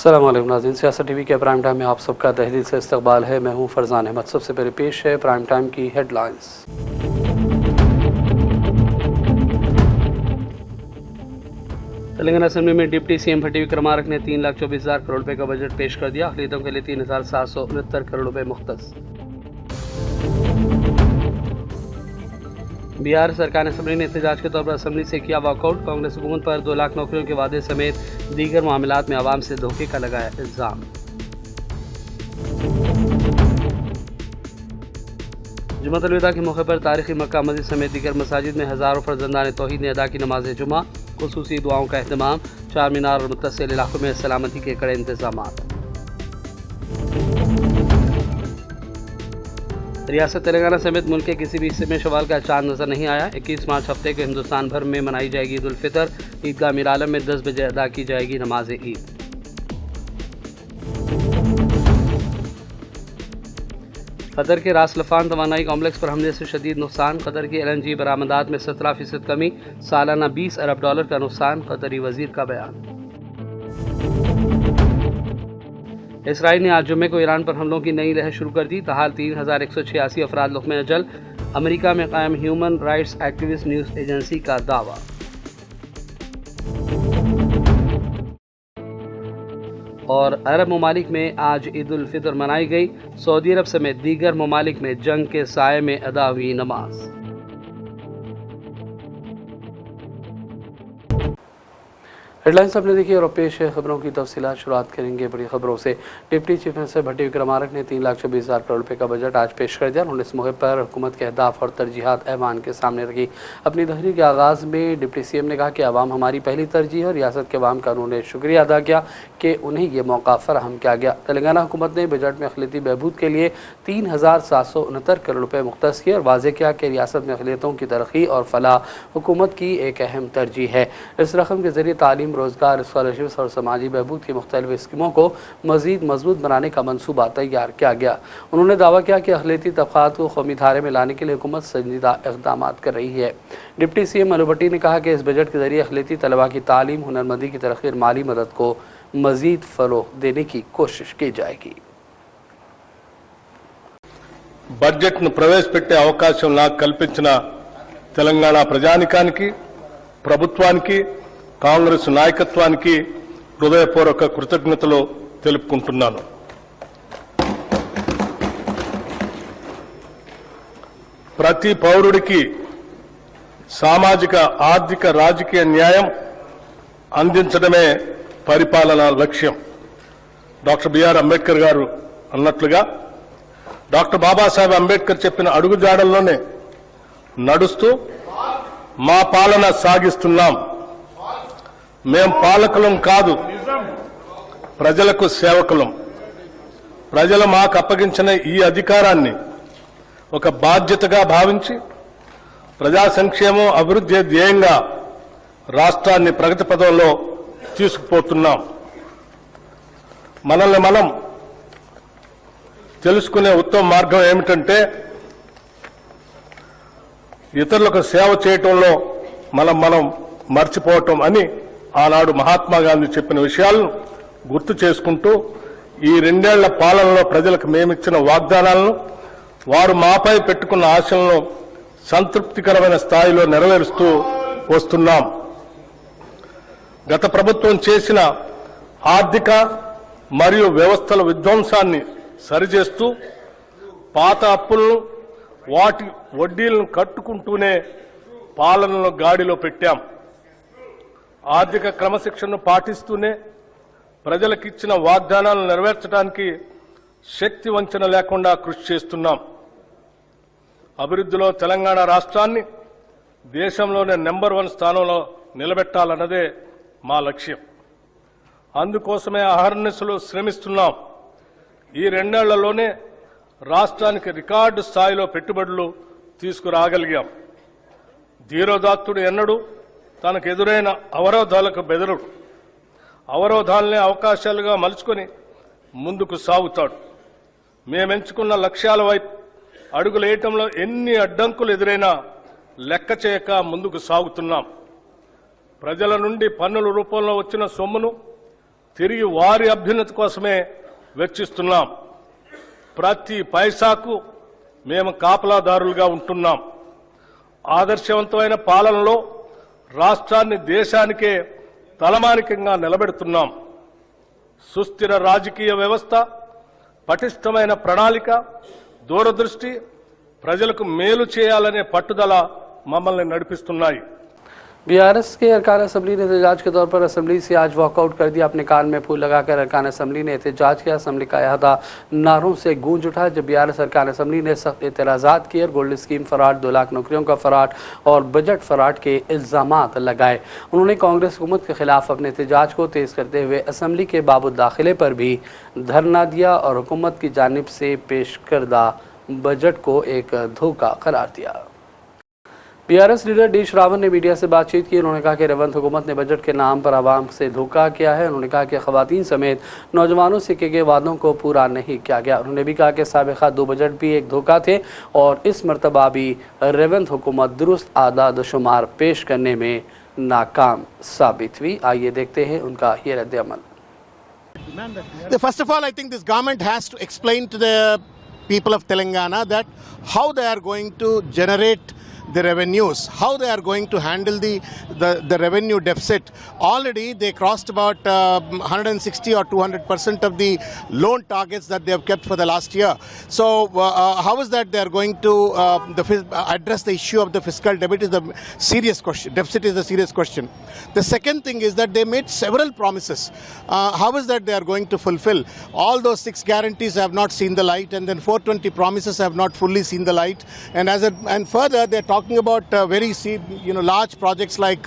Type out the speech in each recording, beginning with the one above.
अस्सलाम वालेकुम नाज़रीन, सियासत टीवी के प्राइम टाइम में आप सबका तहे दिल से इस्तकबाल है। मैं हूं फरजान अहमद। सबसे पहले पेश है प्राइम टाइम की हेडलाइंस। तेलंगाना असेंबली में डिप्टी सीएम भट्टी विक्रमार्क ने 3,24,000 करोड़ रुपए का बजट पेश कर दिया। अक़लियतों के लिए 3,769 करोड़ रुपए मुख्तस। बिहार सरकार असम्बली ने एहतजाज के तौर पर असम्बली से किया वॉकआउट। कांग्रेस हुकूमत पर 2 लाख नौकरियों के वादे समेत दीगर मामलात में आवाम से धोखे का लगाया इल्जाम। जुम्मतुल विदा के मौके पर तारीखी मक्का मस्जिद समेत दीगर मसाजिद में हज़ारों फर्जंदान तौहीद ने अदा की नमाज जुमा। खुसूसी दुआओं का अहतमाम। चार मीनार और मुत्तसिल इलाकों में सलामती के कड़े इंतजाम। रियासत तेलंगाना समेत मुल्क के किसी भी हिस्से में शवाल का चांद नजर नहीं आया। 21 मार्च हफ्ते को हिंदुस्तान भर में मनाई जाएगी ईद उल फितर। ईदगाह मीर आलम में 10 बजे अदा की जाएगी नमाज ईद। कतर के रास लफान तवानाई कॉम्प्लेक्स पर हमले से शदीद नुकसान। कतर की LNG बरामदात में 17% कमी। सालाना $20 अरब का नुकसान। कतरी वजीर का बयान। इसराइल ने आज जुम्मे को ईरान पर हमलों की नई लहर शुरू कर दी। ताहाल 3,186 अफराद लुक़्मे अजल। अमेरिका में कायम human rights activist news agency का दावा। और अरब ममालिक में आज ईद उल फितर मनाई गई। सऊदी अरब समेत दीगर ममालिक में जंग के साये में अदा हुई नमाज। हेडलाइंस आपने देखी और पेश है खबरों की तफसीलात। शुरुआत करेंगे बड़ी खबरों से। डिप्टी चीफ मिनिस्टर भट्टी विक्रमार्क ने 3,24,000 करोड़ रुपए का बजट आज पेश कर दिया। उन्होंने इस मौके पर हुकूमत के अहदाफ और तरजीहात ऐवान के सामने रखी। अपनी तहरीर के आगाज़ में डिप्टी सीएम ने कहा कि अवाम हमारी पहली तरजीह है। रियासत के अवाम का उन्होंने शुक्रिया अदा किया कि उन्हें यह मौका फराहम किया गया। तेलंगाना हुकूमत ने बजट में अक़लियती बहबूद के लिए 3,769 करोड़ रुपये मुख्तस किए और वाज़ेह किया कि रियासत में अक़लियतों की तरक्की और फलाह हुकूमत की एक अहम तरजीह है। इस रकम के ज़रिए तालीम, रोज़गार, स्कॉलरशिप्स और समाजी बहबूद की मुख्तलिफ स्कीमों को मज़ीद मजबूत बनाने का मनसूबा तैयार किया गया। उन्होंने दावा किया कि अक़लियती तबक़ात को कौमी धारे में लाने के लिए हुकूमत संजीदा इक़दाम कर रही है। डिप्टी सीएम मनु भट्टी ने कहा कि इस बजट के ज़रिए अक़लियती तलबा की तालीम, हुनरमंदी की तरक्की और माली मदद को मज़ीद फ़रोग़ देने की कोशिश की जाएगी। బడ్జెట్ను ప్రవేశపెట్టే అవకాశం నాకు కల్పించిన తెలంగాణ ప్రజానికానికి, ప్రభుత్వానికి, కాంగ్రెస్ నాయకత్వానికి హృదయపూర్వక కృతజ్ఞతలు తెలుపుకుంటున్నాను. ప్రతి పౌరుడికి సామాజిక, ఆర్థిక, రాజకీయ న్యాయం అందించడమే పరిపాలనా లక్ష్యం. డాక్టర్ బిఆర్ అంబేద్కర్ గారు అన్నట్లుగా డాక్టర్ బాబాసాహెబ్ అంబేద్కర్ చెప్పిన అడుగుజాడల్లోనే నడుస్తూ మా పాలన సాగిస్తున్నాం. మేం పాలకులం కాదు, ప్రజలకు సేవకులం. ప్రజలు మాకు అప్పగించిన ఈ అధికారాన్ని ఒక బాధ్యతగా భావించి ప్రజా సంక్షేమం, అభివృద్ధి ధ్యేయంగా రాష్ట్రాన్ని ప్రగతి పథంలో తీసుకుపోతున్నాం. మనల్ని మనం తెలుసుకునే ఉత్తమ మార్గం ఏమిటంటే ఇతరులకు సేవ చేయటంలో మనం మర్చిపోవటం అని ఆనాడు మహాత్మా గాంధీ చెప్పిన విషయాలను గుర్తు చేసుకుంటూ ఈ 2 ఏళ్ల పాలనలో ప్రజలకు మేమిచ్చిన వాగ్దానాలను, వారు మాపై పెట్టుకున్న ఆశలను సంతృప్తికరమైన స్థాయిలో నెరవేరుస్తూ వస్తున్నాం. గత ప్రభుత్వం చేసిన ఆర్థిక మరియు వ్యవస్థల విధ్వంసాన్ని సరిచేస్తూ పాత అప్పులను, వాటి వడ్డీలను కట్టుకుంటూనే పాలనను గాడిలో పెట్టాం. ఆర్థిక క్రమశిక్షణను పాటిస్తూనే ప్రజలకిచ్చిన వాగ్దానాలను నెరవేర్చడానికి శక్తి వంచన లేకుండా కృషి చేస్తున్నాం. అభివృద్ధిలో తెలంగాణ రాష్ట్రాన్ని దేశంలోనే నెంబర్ 1 స్థానంలో నిలబెట్టాలన్నదే మా లక్ష్యం. అందుకోసమే అహర్నిశలు శ్రమిస్తున్నాం. ఈ 2 ఏళ్లలోనే రాష్ట్రానికి రికార్డు స్థాయిలో పెట్టుబడులు తీసుకురాగలిగాం. ధీరోదాత్తుడు ఎన్నడూ తనకు ఎదురైన అవరోధాలకు బెదరడు. అవరోధాలనే అవకాశాలుగా మలుచుకొని ముందుకు సాగుతాడు. మేమెంచుకున్న లక్ష్యాల వైపు అడుగులేయటంలో ఎన్ని అడ్డంకులు ఎదురైనా లెక్క చేయక ముందుకు సాగుతున్నాం. ప్రజల నుండి పన్నుల రూపంలో వచ్చిన సొమ్మును తిరిగి వారి అభ్యున్నతి కోసమే వెచ్చిస్తున్నాం. ప్రతి పైసాకు మేము కాపలాదారులుగా ఉంటున్నాం. ఆదర్శవంతమైన పాలనలో రాష్ట్రాన్ని దేశానికే తలమానికంగా నిలబెడుతున్నాం. సుస్థిర రాజకీయ వ్యవస్థ, పటిష్టమైన ప్రణాళిక, దూరదృష్టి, ప్రజలకు మేలు చేయాలనే పట్టుదల మమ్మల్ని నడిపిస్తున్నాయి. बीआरएस के अरकान असम्बली ने एहतजाज के तौर पर असम्बली से आज वॉकआउट कर दिया। अपने कान में फूल लगाकर अरकान असम्बली ने एहतजाज किया। असम्बली का अहाता नारों से गूंज उठा जब बीआरएस अरकान असम्बली ने सख्त एतराज़ात किए और गोल्ड स्कीम फराड, 2 लाख नौकरियों का फराड और बजट फराड के इल्ज़ामात लगाए। उन्होंने कांग्रेस हुकूमत के खिलाफ अपने एहतजाज को तेज़ करते हुए असम्बली के बाबू दाखिले पर भी धरना दिया और हुकूमत की जानिब से पेश करदा बजट को एक धोखा करार दिया। बीआरएस लीडर डी श्रावण ने मीडिया से बातचीत की। उन्होंने कहा कि रेवंत हुकूमत ने बजट के नाम पर आवाम से धोखा किया है। उन्होंने कहा कि खवातीन समेत नौजवानों से किए गए वादों को पूरा नहीं किया गया। उन्होंने भी कहा कि साबिक़ा 2 बजट भी एक धोखा थे और इस मरतबा भी रेवंत हुकूमत दुरुस्त आदाद शुमार पेश करने में नाकाम साबित हुई। आइए देखते हैं उनका ये रद्द अमल। First of all, I think this government has to explain to the people of Telangana that how they are going to generate the revenues, how they are going to handle the revenue deficit. Already they crossed about 160 or 200% of the loan targets that they have kept for the last year. So how is that they are going to address the issue of the fiscal deficit is the serious question. Deficit is the serious question. The second thing is that they made several promises. How is that they are going to fulfill? All those 6 guarantees have not seen the light, and then 420 promises have not fully seen the light. And further they are talking about very large projects like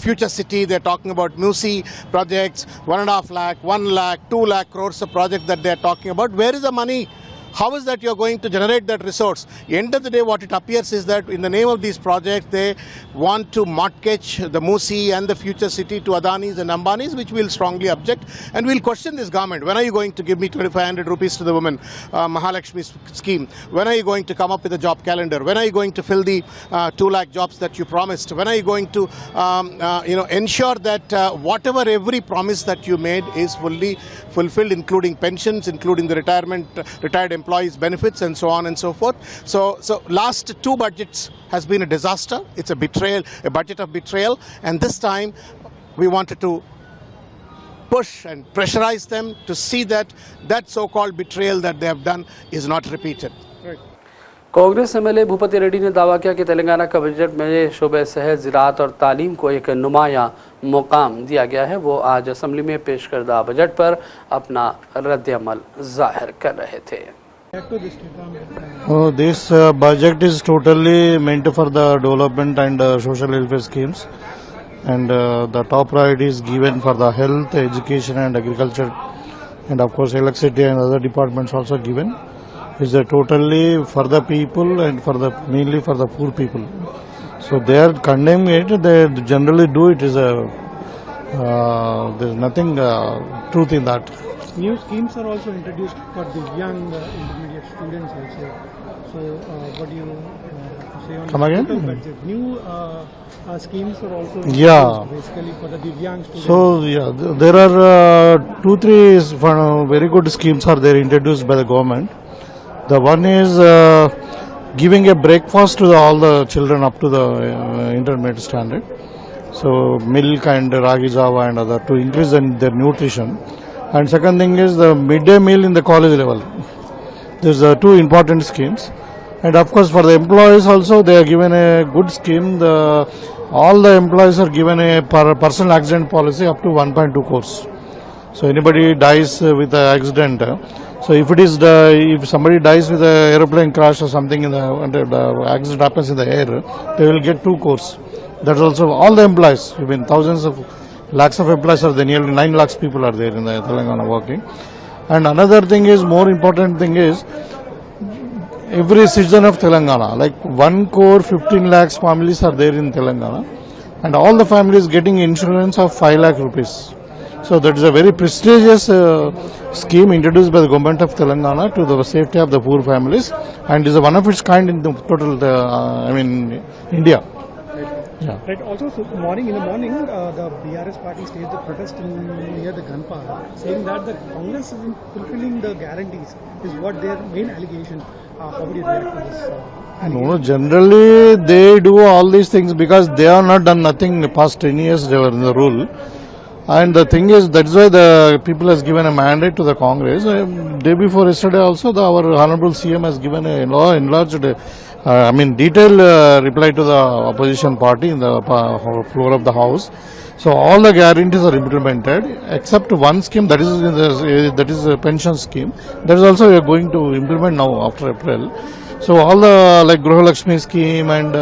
Future City. They are talking about MUSI projects, 1.5 lakh, 1 lakh, 2 lakh crores of projects that they are talking about. Where is the money? How is that you are going to generate that resource? End of the day, what it appears is that in the name of these projects, they want to mortgage the MUSI and the Future City to Adanis and Ambanis, which we will strongly object. And we will question this government. When are you going to give me 2,500 rupees to the women, Mahalakshmi scheme? When are you going to come up with a job calendar? When are you going to fill the 2 lakh jobs that you promised? When are you going to ensure that whatever every promise that you made is fully fulfilled, including pensions, including the retired employees benefits, and so on and so forth. So last 2 budgets has been a disaster. It's a betrayal, a budget of betrayal, and this time we wanted to push and pressurize them to see that so-called betrayal that they have done is not repeated. Congress MLA Bhupathi Reddy ने दावा किया कि तेलंगाना का budget में शोबे सेहत, ज़राअत और तालीम को एक नुमाया मुकाम दिया गया है। वो आज असम्बली में पेश करदा बजट पर अपना रद्द अमल जाहिर कर रहे थे। This budget is totally meant for the development and social welfare schemes, and the top priority is given for the health, education and agriculture, and of course electricity and other departments also given. Is totally for the people and mainly for the poor people. So they are condemning it. They generally do it. There is nothing truth in that. New schemes are also introduced for the young intermediate students also. So what do you say on Come again? total budget? New schemes are also introduced basically for the young students. So there are 2-3 very good schemes are there introduced by the government. The one is giving a breakfast to all the children up to the intermediate standard. So milk and ragi java and other to increase their nutrition. And second thing is the midday meal in the college level. There's 2 important schemes. And of course for the employees also they are given a good scheme. All the employees are given a personal accident policy up to 1.2 crores. So anybody dies with an accident. So if somebody dies with an aeroplane crash or something and the accident happens in the air, they will get 2 crores. That's also all the employees. Even thousands of lakhs of employees are there. Nearly 9 lakhs people are there in the Telangana working. And another thing is, more important thing is, every citizen of Telangana, like 1 crore 15 lakhs families are there in Telangana, and all the families getting insurance of 5 lakh rupees. So that is a very prestigious scheme introduced by the government of Telangana to the safety of the poor families, and is one of its kind in the total, India. Yeah. Right. Also, so in the morning, the BRS party staged the protest near the gun park, saying that the Congress isn't fulfilling the guarantees, is what their main allegation. How would you react to this? No, generally they do all these things because they have not done nothing in the past 10 years they were in the rule. And the thing is, that's why the people has given a mandate to the Congress. Day before yesterday also, our Honorable CM has given a enlarged, detailed reply to the opposition party in the floor of the House. So all the guarantees are implemented except one scheme, that is a pension scheme. That is also we are going to implement now after April. So all the like Gruha Lakshmi scheme and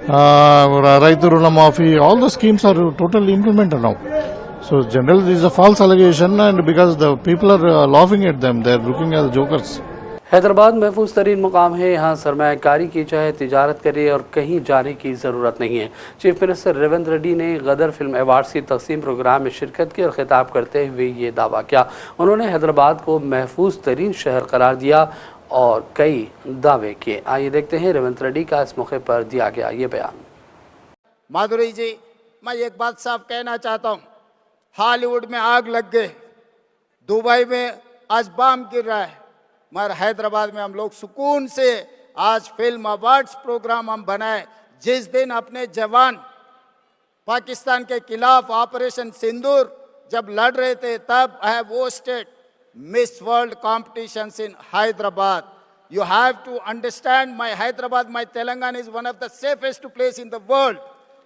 Raitu Runa Maafi, all the schemes are totally implemented now. So generally this is a false allegation, and because the people are laughing at them, they are looking as jokers. Hyderabad महफूज तरीन मुकाम है। यहाँ सरमायाकारी की चाहे तिजारत करे और कहीं जाने की ज़रूरत नहीं है। चीफ मिनिस्टर रेवंत रेड्डी ने गदर फिल्म अवार्ड्स की तकसीम प्रोग्राम में शिरकत की और खिताब करते हुए ये दावा किया। उन्होंने हैदराबाद को महफूज तरीन शहर करार दिया और कई दावे किए। आइए देखते हैं रेवंत रेड्डी का इस मौके पर दिया गया ये बयान। माधुरी जी, मैं एक बात साफ कहना चाहता हूँ, हॉलीवुड में आग लग गई, दुबई में आज बम गिर रहा है, मगर हैदराबाद में हम लोग सुकून से आज फिल्म अवार्ड्स प्रोग्राम हम बनाए। जिस दिन अपने जवान पाकिस्तान के खिलाफ ऑपरेशन सिंदूर जब लड़ रहे थे, तब I have hosted miss world competitions in Hyderabad. You have to understand, my Hyderabad, my Telangana is one of the safest place in the world.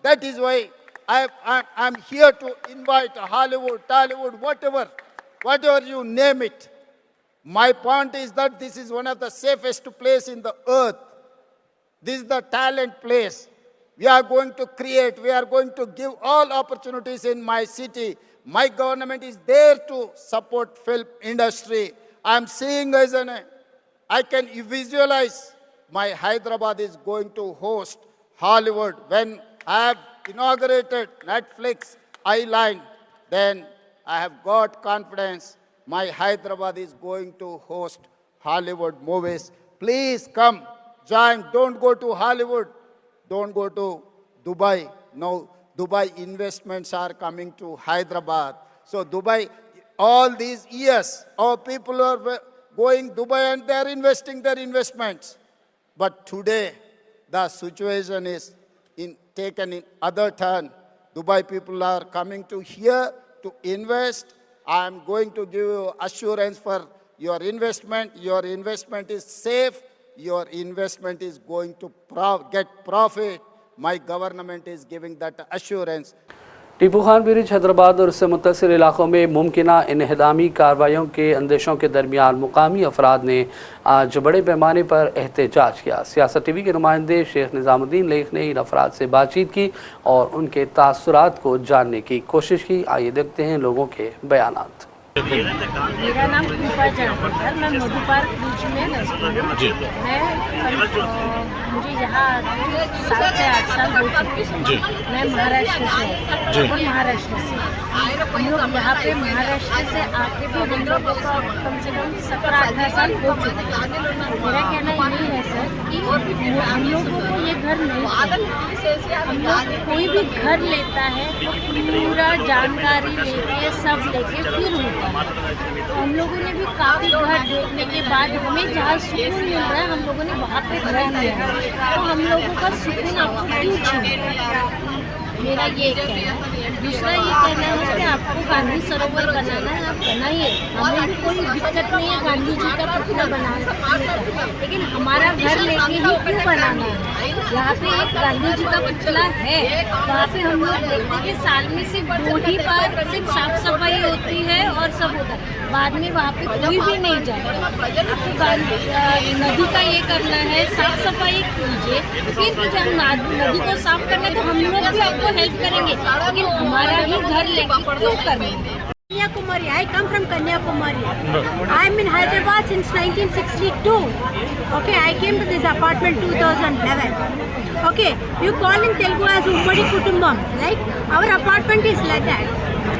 That is why I'm here to invite Hollywood, Tollywood, whatever you name it. My point is that this is one of the safest place in the earth. This is the talent place. We are going to create, we are going to give all opportunities in my city. My government is there to support film industry. I'm seeing as I can visualize my Hyderabad is going to host Hollywood. When I have inaugurated Netflix Island, then I have got confidence my Hyderabad is going to host Hollywood movies. Please come, join. Don't go to Hollywood. Don't go to Dubai. No, Dubai investments are coming to Hyderabad. So Dubai, all these years, our people are going Dubai and they are investing their investments. But today, the situation is taken in other turn. Dubai people are coming to here to invest. I am going to give you assurance for your investment. Your investment is safe. Your investment is going to get profit. My government is giving that assurance. Tipu Khan bridge Hyderabad और इससे मुत्तसिल इलाकों में मुमकिना इन्हदामी कार्रवाइयों के अंदेशों के दरमियान मुकामी अफराद ने आज बड़े पैमाने पर एहतजाज किया। सियासत टीवी के नुमाइंदे शेख निज़ामुद्दीन लेख ने इन अफराद से बातचीत की और उनके तासुरात को जानने की कोशिश की। आइए देखते हैं लोगों के बयानात। मेरा नाम कृपा जहांगीर है, मैं मधु पार्क बीच में रहती हूँ। मुझे यहाँ 7 से 8 साल हो चुके हैं। मैं महाराष्ट्र से हम लोग यहाँ पे महाराष्ट्र से आके भी हम लोगों को कम से कम 17-18 साल हो चुके हैं। मेरा कहना यही है सर कि हम लोगों को ये घर नहीं चाहिए। हम लोग कोई भी घर लेता है तो पूरा जानकारी लेके सब लेके फिर होता है। तो हम लोगों ने भी काफ़ी घर देखने के बाद हमें जहाँ सुकून मिल रहा है हम लोगों ने वहाँ पे घर लिया है। तो हम लोगों का सुकून आपको क्यों छीन? मेरा ये कहना है। दूसरा ये कहना है कि आपको गांधी सरोवर बनाना है, आप बनाइए, हमें भी कोई दिक्कत नहीं है गांधी जी का पुतला बनाने, लेकिन हमारा घर लेके ही क्यों बनाना है? यहाँ पे एक गांधी जी का पुतला है, वहाँ पे हम लोग देखते हैं कि साल में सिर्फ 2 ही बार सिर्फ साफ सफाई होती है और सब होता है, बाद में वहाँ पे कोई भी नहीं जाता। आपको नदी का ये करना है, साफ सफाई कीजिए, फिर जब नदी को साफ करना है तो हम लोग भी आपको हेल्प करेंगे, लेकिन हमारा ही घर लेके क्यों करेंगे? Kanyakumari. I come from Kanyakumari. I am in Hyderabad since 1962. Okay, I came to this apartment 2011. Okay, you call in Telugu as Ummadi Kutumbam. Like our apartment is like that.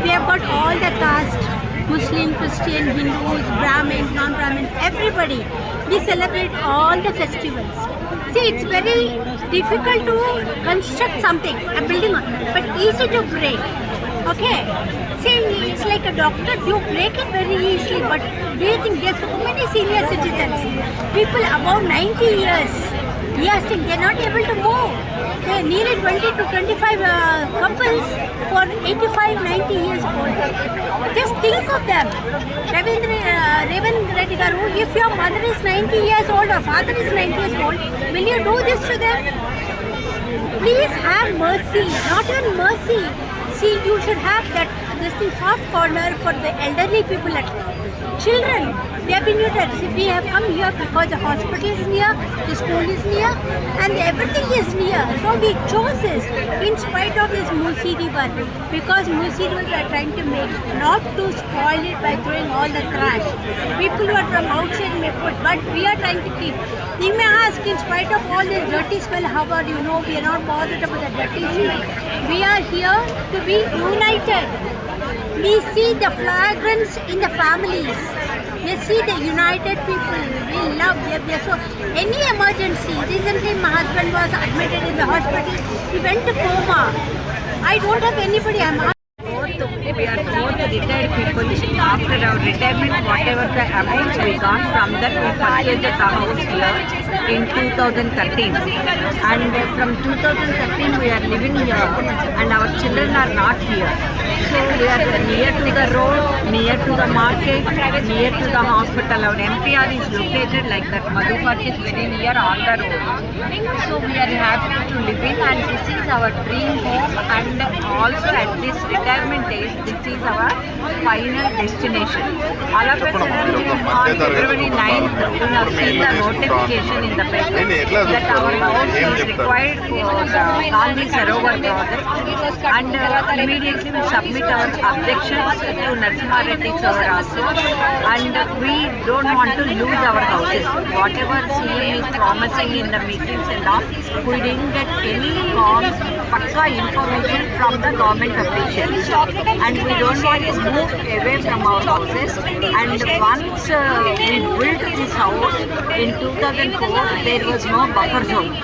We have got all the caste, Muslim, Christian, Hindus, Brahmins, non-Brahmins, everybody. We celebrate all the festivals. See, it's very difficult to construct something, a building, but easy to break. Okay? See, it's like a doctor, you break it very easily, but do you think there's so many senior citizens, people above 90 years, they're not able to move. They nearly 20 to 25 couples for 85, 90 years old. Just think of them. Revan Reddy Garu, if your mother is 90 years old or father is 90 years old, will you do this to them? Please have mercy, not even mercy. See, you should have this thing soft corner for the elderly people at children. They have been neutered. See, we have come here because the hospital is near, the school is near, and everything is near. So we chose this in spite of this Musi River, because Musi River we are trying to make, not to spoil it by throwing all the trash. People who are from outside may put, but we are trying to keep. You may ask, in spite of all this dirty smell, how are you know we are not bothered about the dirty smell. We are here to be united. We see the fragrance in the families. We see the united people. We love them. So any emergency. Recently, my husband was admitted in the hospital. He went to coma. I don't have anybody. We are both retired people. After our retirement, whatever the amounts we got from that, we purchased a house here in 2013. And from 2013, we are living here, and our children are not here. So we are near to the road, near to the market, near to the hospital. Our MPR is located like that. Madhu Park is very near on the road. So we are happy to live in, and this is our dream home. And also at this retirement age, this is our final destination. All of a sudden, on February 9th, we have seen the notification in the paper that our house is required for the Gandhi Sarovar project, and immediately we submit our objections to Narasimha Reddy sir also, and we don't want to lose our houses. Whatever CM is promising in the meetings and all, we didn't get any extra information from the government officials, and we don't want to move away from our houses. And once we built this house in 2004, there was no buffer zone.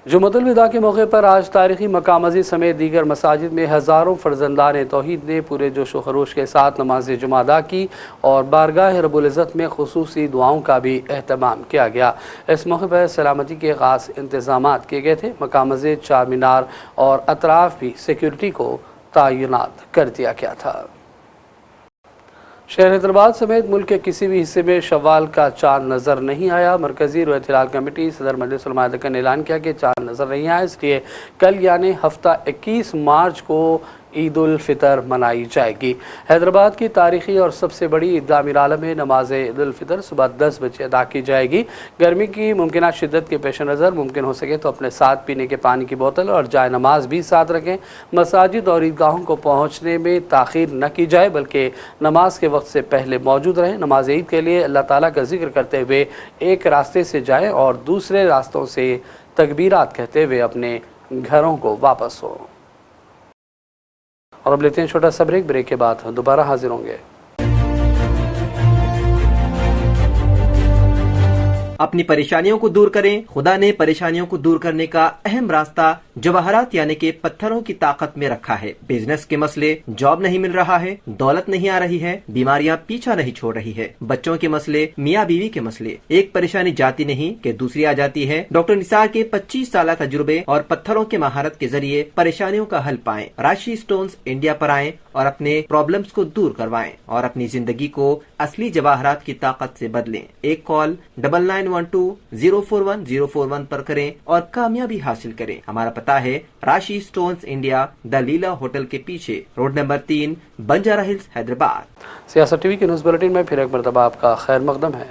जुम्मतुल विदा के मौके पर आज तारीखी मकाम मस्जिद समेत दीगर मसाजिद में हज़ारों फ़र्जंदान तौहीद ने पूरे जोश व खरोश के साथ नमाज जुमा अदा की और बारगाह रब्बुल इज़्ज़त में खुसूसी दुआओं का भी एहतमाम किया गया। इस मौके पर सलामती के ख़ास इंतज़ाम किए गए थे। मकाम मस्जिद, चार मीनार और अतराफ़ भी सिक्योरिटी को तैनात कर दिया गया था। शहर हैदराबाद समेत मुल्क के किसी भी हिस्से में शव्वाल का चांद नज़र नहीं आया। मरकज़ी रोयत हिलाल कमेटी सदर मजलिस उलमा देकर ने ऐलान किया कि चांद नज़र नहीं आया, इसलिए कल यानी हफ्ता 21 मार्च को ईद उल फितर मनाई जाएगी। हैदराबाद की तारीखी और सबसे बड़ी ईदगाह मीर आलम में नमाज ईद उल फितर सुबह 10 बजे अदा की जाएगी। गर्मी की मुमकिन शिद्दत के पेश नज़र मुमकिन हो सके तो अपने साथ पीने के पानी की बोतल और जाए नमाज भी साथ रखें। मसाजिद और ईदगाहों को पहुँचने में ताख़ीर न की जाए, बल्कि नमाज के वक्त से पहले मौजूद रहें। नमाज ईद के लिए अल्लाह ताला का जिक्र करते हुए एक रास्ते से जाएँ और दूसरे रास्तों से तकबीरात कहते हुए अपने घरों को वापस हो। और अब लेते हैं छोटा सा ब्रेक के बाद दोबारा हाजिर होंगे। अपनी परेशानियों को दूर करें। खुदा ने परेशानियों को दूर करने का अहम रास्ता जवाहरात यानी के पत्थरों की ताकत में रखा है। बिजनेस के मसले, जॉब नहीं मिल रहा है, दौलत नहीं आ रही है, बीमारियां पीछा नहीं छोड़ रही है, बच्चों के मसले, मियाँ बीवी के मसले, एक परेशानी जाती नहीं कि दूसरी आ जाती है। डॉक्टर निसार के 25 साल तजुर्बे और पत्थरों के महारत के जरिए परेशानियों का हल पाएं। राशि स्टोन्स इंडिया पर आएं और अपने प्रॉब्लम्स को दूर करवाएं और अपनी जिंदगी को असली जवाहरात की ताकत से बदलें। एक कॉल 9912041041 पर करें और कामयाबी हासिल करें। हमारा पता है राशि stones India, the Leela hotel के पीछे, road number 3, Banjara hills, Hyderabad. सियासत टीवी के न्यूज़ बुलेटिन में फिर एक मरतबा आपका खैर मकदम है।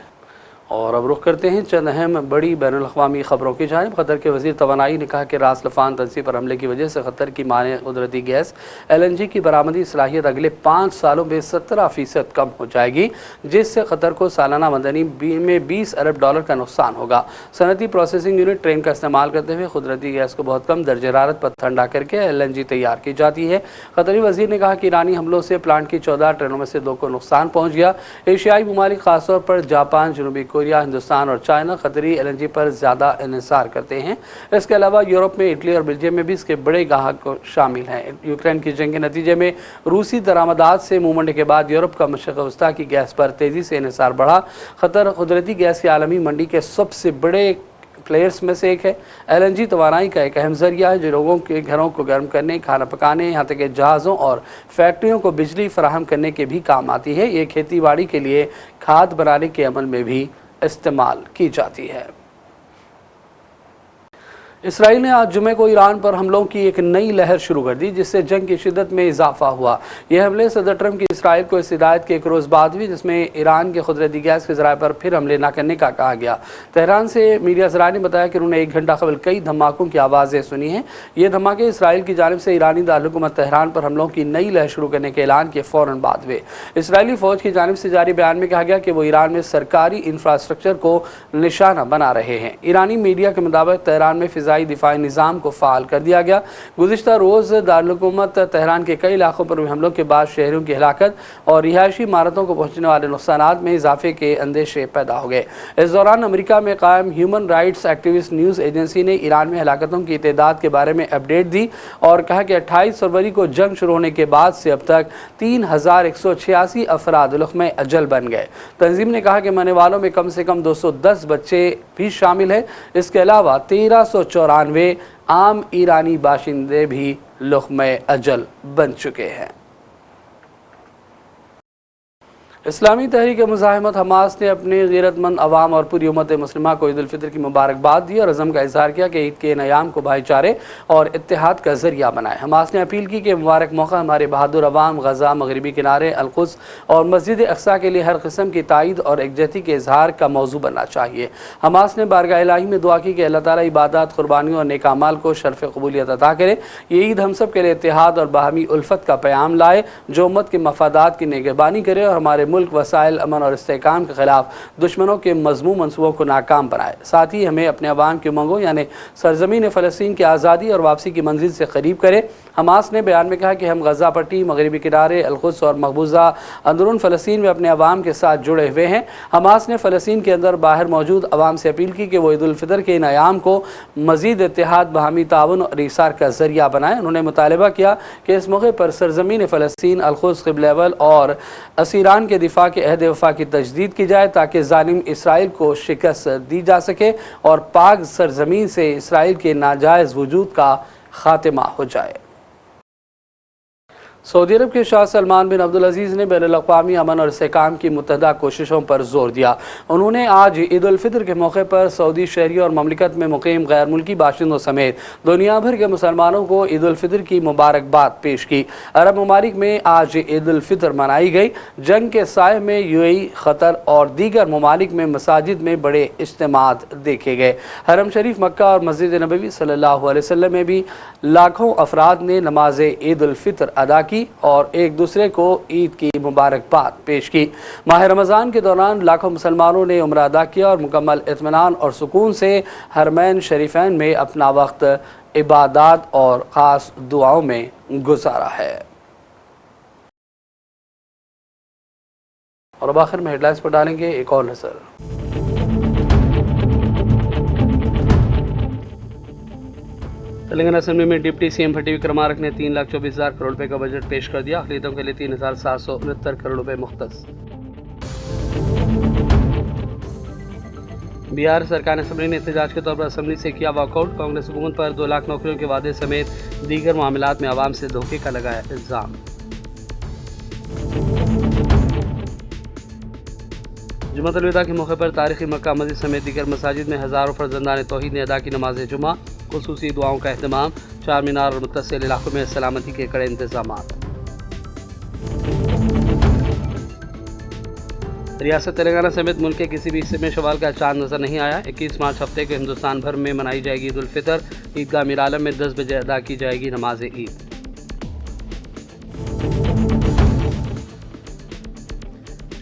और अब रुख करते हैं चंद अहम बड़ी बैनुल-अक़वामी ख़बरों की जानिब। क़तर के वज़ीर तवानाई ने कहा कि रास लफ़ान तंसीब पर हमले की वजह से क़तर की माने कुदरती गैस LNG की बरामदी सलाहियत अगले 5 सालों में 17% कम हो जाएगी, जिससे क़तर को सालाना आमदनी में $20 अरब का नुकसान होगा। सनती प्रोसेसिंग यूनिट ट्रेन का इस्तेमाल करते हुए कुदरती गैस को बहुत कम दर्जे हरारत पर ठंडा करके LNG तैयार की जाती है। क़तरी वज़ीर ने कहा कि ईरानी हमलों से प्लांट की 14 ट्रेनों में से 2 को नुकसान पहुँच गया। एशियाई ममालिक खासतौर पर जापान, जनूबी कोरिया, हिंदुस्तान और चाइना क़तरी LNG पर ज़्यादा इन्हिसार करते हैं। इसके अलावा यूरोप में इटली और बेल्जियम में भी इसके बड़े ग्राहक शामिल हैं। यूक्रेन की जंग के नतीजे में रूसी दरामदात से मुंह मंडे के बाद यूरोप का मशरक़ वस्ता की गैस पर तेज़ी से इन्हिसार बढ़ा। क़तर कुदरती गैस की आलमी मंडी के सबसे बड़े प्लेयर्स में से एक है। LNG तवानाई का एक अहम ज़रिया है जो लोगों के घरों को गर्म करने, खाना पकाने, यहाँ तक कि जहाज़ों और फैक्ट्रियों को बिजली फराहम करने के भी काम आती है। ये खेती बाड़ी के लिए खाद बनाने के अमल में भी इस्तेमाल की जाती है। इसराइल ने आज जुमे को ईरान पर हमलों की एक नई लहर शुरू कर दी, जिससे जंग की शिद्दत में इजाफा हुआ। यह हमले सदर ट्रंप की इसराइल को इस हिदायत के एक रोज़ बाद हुई जिसमें ईरान के कुदरती गैस के ज़राए पर फिर हमले न करने का कहा गया। तेहरान से मीडिया ज़राए ने बताया कि उन्होंने 1 घंटा कबल कई धमाकों की आवाज़ें सुनी हैं। ये धमाके इसराइल की जानिब से ईरानी दारुलहुकूमत तेहरान पर हमलों की नई लहर शुरू करने के ऐलान के फ़ौरन बाद हुए। इसराइली फ़ौज की जानिब से जारी बयान में कहा गया कि वो ईरान में सरकारी इंफ्रास्ट्रक्चर को निशाना बना रहे हैं। ईरानी मीडिया के मुताबिक तेहरान में फ़िज़ाई दिफाई निज़ाम को फ़ाल कर दिया गया। गुज़िश्ता रोज़ दारुलहुकूमत तेहरान के कई इलाकों पर हुए हमलों के बाद शहरों की हलाकत और रिहायशी इमारतों को पहुँचने वाले नुकसानात में इजाफे के अंदेशे पैदा हो गए। इस दौरान अमेरिका में कायम human rights activist news agency ने ईरान में हलाकतों की तादाद के बारे में अपडेट दी और कहा कि 28 फरवरी को जंग शुरू होने के बाद से अब तक 3186 अफराद लुक़्मे अजल बन गए। तंजीम ने कहा कि मरने वालों में कम से कम 210 बच्चे भी शामिल हैं। इसके अलावा 1394 आम ईरानी बाशिंदे भी लुक़्मे अजल बन चुके हैं। इस्लामी तहरीक मुज़ाहिमत हमास ने अपने गैरतमंद अवाम और पूरी उम्मत मुस्लिमा को ईद उल फितर की मुबारकबाद दी और अज़म का इज़हार किया कि ईद के इन अयाम को भाईचारे और इत्तेहाद का ज़रिया बनाए। हमास ने अपील की कि मुबारक मौका हमारे बहादुर अवाम गज़ा, मगरबी किनारे, अल-कुद्स और मस्जिद अक़सा के लिए हर किस्म की ताईद और एकजहती के इज़हार का मौजू बनना चाहिए। हमास ने बारगाह इलाही में दुआ की कि अल्लाह ताला इबादत, क़ुरबानियों और नेक अमाल को शर्फ़ क़बूलियत अता करे। ये ईद हम सब के लिए इत्तेहाद और बाहमी उल्फत का पैगाम लाए जो उम्मत के मफादात की निगहबानी करे और हमारे मुल्क, वसाइल, अमन और इस्तेहकाम के खिलाफ दुश्मनों के मज़मूम मंसूबों को नाकाम बनाए। साथ ही हमें अपने अवाम की उमंगों यानी सरजमीन फ़लस्तीन की आज़ादी और वापसी की मंजिल से करीब करे। हमास ने बयान में कहा कि हम गज़ा पट्टी, मगरबी किनारे, अल-कुद्स और मकबूजा अंदरून फ़लस्तीन में अपने अवाम के साथ जुड़े हुए हैं। हमास ने फ़लस्तीन के अंदर बाहर मौजूद अवाम से अपील की कि वो ईद उल फितर के इन अयाम को मज़ीद इत्तेहाद, बाहमी ताउन और ईसार का ज़रिया बनाएँ। उन्होंने मुतालबा किया कि इस मौके पर सरजमीन फ़लस्तीन, अल-कुद्स, क़िबला अव्वल और असीरान के दिफा के अहद वफ़ा की तजदीद की जाए ताकि ज़ालिम इसराइल को शिकस्त दी जा सके और पाक सरजमीन से इसराइल के नाजायज़ वजूद का ख़ात्मा हो जाए। सऊदी अरब के शाह सलमान बिन अब्दुल अजीज़ ने बैनुल-अक़वामी अमन और इस्तेहकाम की मुत्तहदा कोशिशों पर जोर दिया। उन्होंने आज ईद उल फितर के मौके पर सऊदी शहरियों और ममलिकत में मुक़ीम गैर मुल्की बाशिंदों समेत दुनिया भर के मुसलमानों को ईद उल फितर की मुबारकबाद पेश की। अरब ममालिक में आज ईद उल फितर मनाई गई। जंग के साए में UAE, क़तर और दीगर ममालिक में मसाजिद में बड़े इज्तिमात देखे गए। हरम शरीफ मक्का और मस्जिद नबवी सल्लल्लाहु अलैहि वसल्लम में भी लाखों अफराद ने नमाज ईद उल फितर अदा की और एक दूसरे को ईद की मुबारकबाद पेश की। माह रमज़ान के दौरान लाखों मुसलमानों ने उम्रा अदा किया और मुकम्मल इत्मीनान और सुकून से हरमैन शरीफैन में अपना वक्त इबादत और ख़ास दुआओं में गुजारा है। और अब आखिर में हेडलाइंस पर डालेंगे एक और नज़र। तेलंगाना असेंबली में डिप्टी CM भट्टी विक्रमार्क ने 3,24,000 करोड़ रुपए का बजट पेश कर दिया। अक़लियतों के लिए 3,769 करोड़ रुपए मुख्तस। बिहार सरकार असेंबली ने एहतजाज के तौर पर असेंबली से किया वॉकआउट। कांग्रेस हुकूमत पर 2 लाख नौकरियों के वादे समेत दीगर मामलात में आवाम से धोखे का लगाया इल्ज़ाम। जुम्मतुल विदा के मौके पर तारीखी मक्का मस्जिद समेत दीगर मसाजिद में हज़ारों फर्जंदान तौहीद ने अदा की नमाज जुमा। खुसूसी दुआओं का अहतमाम। चार मीनार और मुत्तसिल इलाकों में सलामती के कड़े इंतजाम। रियासत तेलंगाना समेत मुल्क के किसी भी हिस्से में शवाल का चांद नजर नहीं आया। 21 मार्च हफ्ते को हिंदुस्तान भर में मनाई जाएगी ईद उल फितर। ईदगाह मीर आलम में 10 बजे अदा की जाएगी नमाज ईद।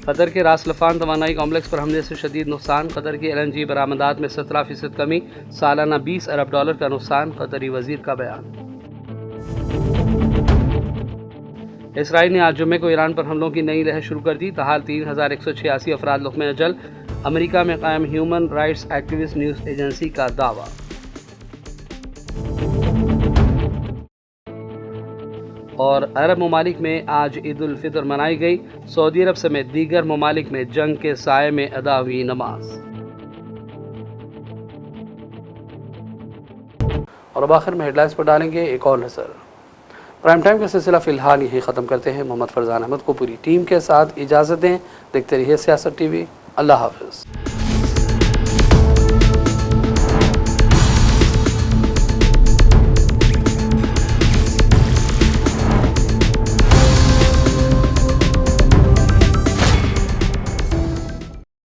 कतर के रास लफान तवानाई कॉम्प्लेक्स पर हमले से शदीद नुकसान। कतर की LNG बरामदात में 17% कमी, सालाना $20 अरब का नुकसान। कतरी वजीर का बयान। इसराइल ने आज जुम्मे को ईरान पर हमलों की नई लहर शुरू कर दी। ताहाल 3186 अफराद लुक़्मे अजल। अमेरिका में कायम human rights activist news agency का दावा। और अरब ममालिक में आज ईद उल फितर मनाई गई। सऊदी अरब समेत दीगर ममालिक में जंग के साये में अदा हुई नमाज। और अब आखिर में हेडलाइंस पर डालेंगे एक और नज़र। प्राइम टाइम का सिलसिला फ़िलहाल यही ख़त्म करते हैं। मोहम्मद फरजान अहमद को पूरी टीम के साथ इजाज़त दें। देखते रहिए सियासत TV। अल्लाह हाफ़िज़।